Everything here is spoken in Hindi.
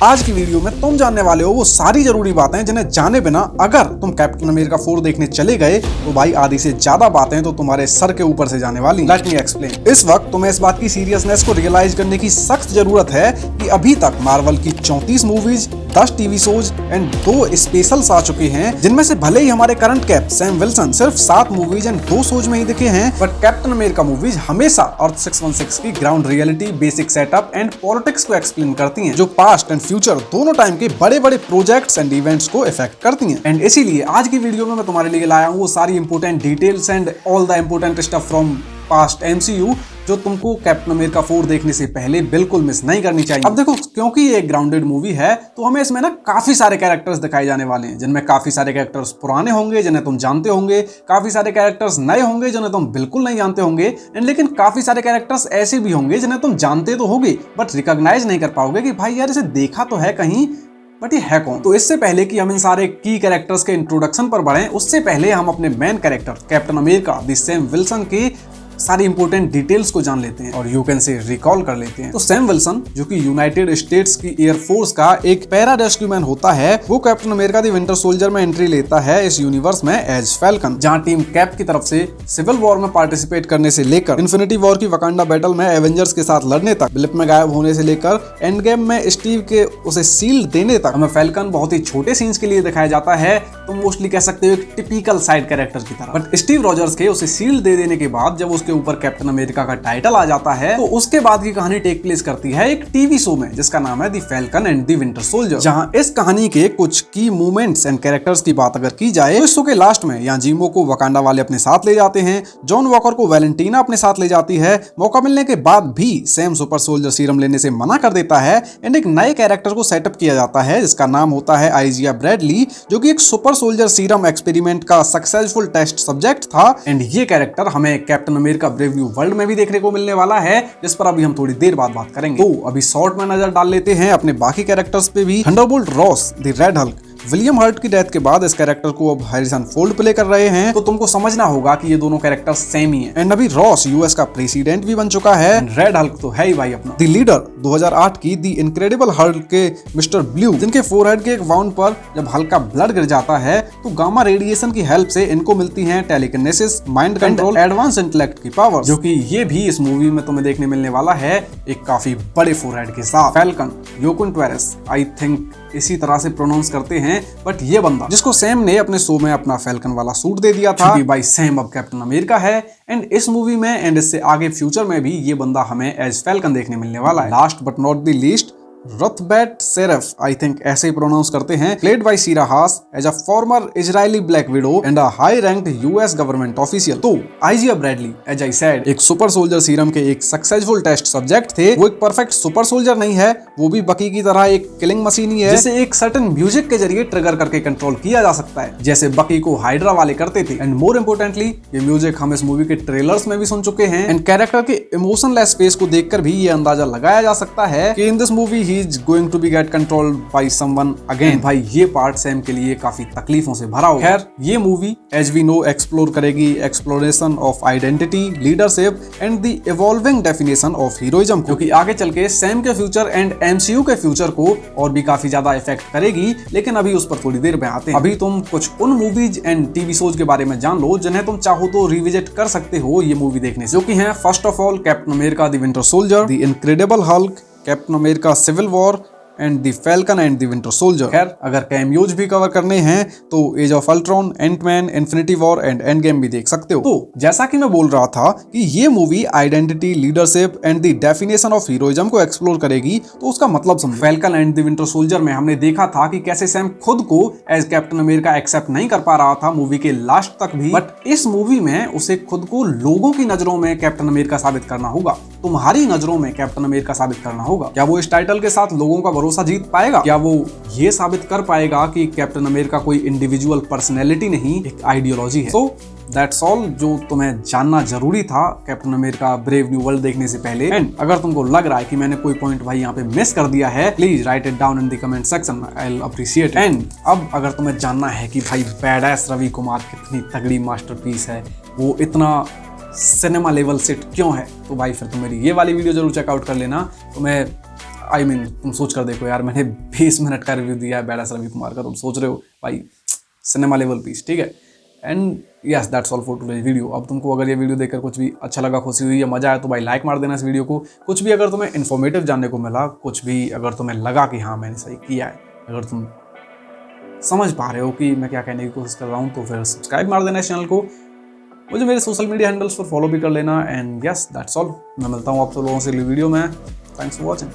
आज की वीडियो में तुम जानने वाले हो वो सारी जरूरी बातें जिन्हें जाने बिना अगर तुम कैप्टन अमेरिका 4 देखने चले गए तो भाई आधी से ज्यादा बातें तो तुम्हारे सर के ऊपर से जाने वाली। Let me explain. इस वक्त तुम्हें इस बात की सीरियसनेस को रियलाइज करने की सख्त जरूरत है कि अभी तक मार्वल की 34 movies, 10 TV shows and 2 specials आ चुके हैं, जिनमें से भले ही हमारे करंट कैप सैम विल्सन सिर्फ 7 मूवीज एंड 2 शोज में ही दिखे हैं, बट कैप्टन अमेरिका मूवीज हमेशा अर्थ 616 की ground reality, basic setup and politics को एक्सप्लेन करती हैं, जो पास्ट एंड फ्यूचर दोनों टाइम के बड़े बड़े प्रोजेक्ट्स एंड इवेंट्स को इफेक्ट करती हैं। एंड इसीलिए आज की वीडियो में मैं तुम्हारे लिए लाया हूँ वो सारी important details and all the important stuff from past MCU जो तुमको कैप्टन अमेरिका 4 देखने से पहले बिल्कुल मिस नहीं करनी चाहिए। अब देखो, क्योंकि ये एक ग्राउंडेड मूवी है तो हमें इसमें ना काफी सारे कैरेक्टर्स दिखाए जाने वाले हैं, जिनमें काफी सारे कैरेक्टर्स पुराने होंगे जिन्हें तुम जानते होंगे, काफी सारे कैरेक्टर्स नए होंगे जिन्हें तुम बिल्कुल नहीं जानते होंगे, एंड लेकिन काफी सारे कैरेक्टर्स ऐसे भी होंगे जिन्हें तुम जानते तो होगे बट रिकॉग्नाइज नहीं कर पाओगे कि भाई यार इसे देखा तो है कहीं, बट ये है कौन। तो इससे पहले कि हम इन सारे की कैरेक्टर्स के इंट्रोडक्शन पर बढ़ें, उससे पहले हम अपने main character captain America the Sam Wilson की सारी इंपोर्टेंट डिटेल्स को जान लेते हैं और यू कैन से रिकॉल कर लेते हैं। तो सैम विल्सन, जो कि यूनाइटेड स्टेट्स की एयरफोर्स का एक पैरा रेस्क्यूमैन होता है, वो captain America the Winter soldier में एंट्री लेता है इस यूनिवर्स में एज फैल्कन, जहां टीम कैप की तरफ से सिविल वॉर में पार्टिसिपेट करने से लेकर इन्फिनिटी वॉर की वकांडा बैटल में एवेंजर्स के साथ लड़ने तक, ब्लिप में गायब होने से लेकर एंड गेम में स्टीव के उसे सील्ड देने तक हमें फैल्कन बहुत ही छोटे सीन्स के लिए दिखाया जाता है। तो मोस्टली कह सकते हो एक टिपिकल साइड कैरेक्टर की तरह। बट स्टीव रॉजर्स के उसे सील्ड दे देने के बाद जब उसके ऊपर कैप्टन अमेरिका का टाइटल आ जाता है, तो उसके बाद की कहानी टेक प्लेस करती है एक टीवी शो में जिसका नाम है the Falcon and the Winter soldier. जहां इस कहानी के कुछ की मूवमेंट्स एंड कैरेक्टर्स की बात अगर की जाए तो इस शो के लास्ट में यहाँ जीमो को वकांडा वाले अपने साथ ले जाते हैं, जॉन वॉकर को वैलेंटीना अपने साथ ले जाती है। मौका मिलने के बाद भी सैम सुपर सोल्जर सीरम लेने से मना कर देता है एंड एक नए कैरेक्टर को सेटअप किया जाता है जिसका नाम होता है आइजिया ब्रैडली, जो कि एक सुपर सोल्जर सीरम एक्सपेरिमेंट का सक्सेसफुल टेस्ट सब्जेक्ट था। एंड ये कैरेक्टर हमें captain America brave new world में भी देखने को मिलने वाला है, जिस पर अभी हम थोड़ी देर बाद बात करेंगे। तो अभी शॉर्ट में नजर डाल लेते हैं अपने बाकी कैरेक्टर्स पे भी। Thunderbolt Ross the Red Hulk, William Hurt की डेथ के बाद इस कैरेक्टर को अब हैरिसन फोर्ड प्ले कर रहे हैं, तो तुमको समझना होगा कि ये दोनों कैरेक्टर सेम ही हैं। एंड अभी रॉस यूएस का प्रेसिडेंट भी बन चुका है। रेड हल्क तो है ही भाई अपना। द लीडर 2008 की द इनक्रेडिबल हल्क के मिस्टर ब्लू, जिनके फोरहेड के एक वाउंड पर जब हल्क का ब्लड गिर जाता है तो गामा रेडिएशन की हेल्प से इनको मिलती है telekinesis, mind control, advance intellect की पावर, जो कि ये भी इस मूवी में तुम्हें देखने मिलने वाला है एक काफी बड़े फोरहेड के साथ। फैल्कन योकुन ट्वेरेस, आई थिंक इसी तरह से प्रोनाउंस करते हैं, बट ये बंदा जिसको सैम ने अपने शो में अपना फैल्कन वाला सूट दे दिया था, भाई सैम अब कैप्टन अमेरिका है एंड इस मूवी में एंड इससे आगे फ्यूचर में भी ये बंदा हमें एज फैल्कन देखने मिलने वाला है। Last but not the least, Ruth Bat Seraph, I think ऐसे ही प्रोनाउंस करते हैं, played by Shira Haas as a former Israeli Black Widow and a high ranked US government official. तो Isaiah Bradley, as I said, एक सुपर सोल्जर सीरम के एक सक्सेसफुल टेस्ट सब्जेक्ट थे। वो एक परफेक्ट सुपर सोल्जर नहीं है, वो भी बकी की तरह एक किलिंग मशीन ही है, जिसे एक सर्टेन म्यूजिक के जरिए ट्रिगर करके कंट्रोल किया जा सकता है, जैसे बकी को हाइड्रा वाले करते थे। एंड मोर इंपोर्टेंटली ये म्यूजिक हम इस मूवी के ट्रेलर्स में भी सुन चुके हैं एंड कैरेक्टर के इमोशनलेस फेस को देखकर भी ये अंदाजा लगाया जा सकता है कि in this movie he is going to be get controlled by someone again. भाई ये पार्ट सैम के लिए काफी तकलीफों से भरा होगा। खैर ये movie as we know explore करेगी exploration of identity, leadership and the evolving definition of heroism, क्योंकि आगे चल के सैम के फ्यूचर एंड एमसीयू के फ्यूचर को और भी काफी ज्यादा इफेक्ट करेगी। लेकिन अभी उस पर थोड़ी देर में आते हैं। अभी तुम कुछ उन मूवीज एंड टीवी शोज के बारे में जान लो जिन्हें तुम चाहो तो रिविजिट कर सकते हो ये मूवी देखने से, जो कि हैं first of all Captain America the Winter Soldier, the Incredible Hulk, Captain America Civil War and the Falcon and the Winter Soldier. खैर अगर कैमियोज भी कवर करने हैं तो Age of Ultron, Ant Man, Infinity War and Endgame भी देख सकते हो। तो जैसा कि मैं बोल रहा था कि ये movie identity, leadership and the definition of heroism को एक्सप्लोर करेगी, तो उसका मतलब समझो। Falcon and the Winter soldier में हमने देखा था कि कैसे सैम खुद को एज कैप्टन अमेरिका एक्सेप्ट नहीं कर पा रहा था मूवी के लास्ट तक भी, बट इस मूवी में उसे खुद को लोगों की नजरों में कैप्टन अमेरिका साबित करना होगा, तुम्हारी नजरों में कैप्टन अमेरिका साबित करना होगा। क्या वो इस टाइटल के साथ लोगों का भरोसा जीत पाएगा? क्या वो ये साबित कर पाएगा कि कैप्टन अमेरिका कोई इंडिविजुअल पर्सनैलिटी नहीं, एक आइडियोलॉजी है? सो दैट्स ऑल जो तुम्हें जानना जरूरी था captain America brave new world देखने से पहले। एंड अगर तुमको लग रहा है कि मैंने कोई पॉइंट भाई यहाँ पे मिस कर दिया है, please right it down in the comment section, I will appreciate. And अब अगर तुम्हें जानना है कि भाई बैडएस रवि कुमार कितनी तगड़ी मास्टरपीस है, वो इतना सिनेमा लेवल सेट क्यों है, तो भाई फिर तुम मेरी ये वाली वीडियो जरूर चेकआउट कर लेना। तो मैं आई मीन तुम सोच कर देखो यार, मैंने 20 मिनट का रिव्यू दिया है बैडास रवि कुमार का, तुम सोच रहे हो भाई सिनेमा लेवल पीस, ठीक है। And yes that's all for today video. अब तुमको अगर ये वीडियो देखकर कुछ भी अच्छा लगा, खुशी हुई या मजा आया तो भाई लाइक मार देना इस वीडियो को। कुछ भी अगर तुम्हें इन्फॉर्मेटिव जानने को मिला, कुछ भी अगर तुम्हें लगा कि हाँ मैंने सही किया है, अगर तुम समझ पा रहे हो कि मैं क्या कहने की कोशिश कर रहा हूँ, तो फिर सब्सक्राइब मार देना इस चैनल को। मुझे मेरे सोशल मीडिया हैंडल्स पर फॉलो भी कर लेना। And yes that's all. मैं मिलता हूँ आप सब लोगों से अगली वीडियो में। Thanks for watching.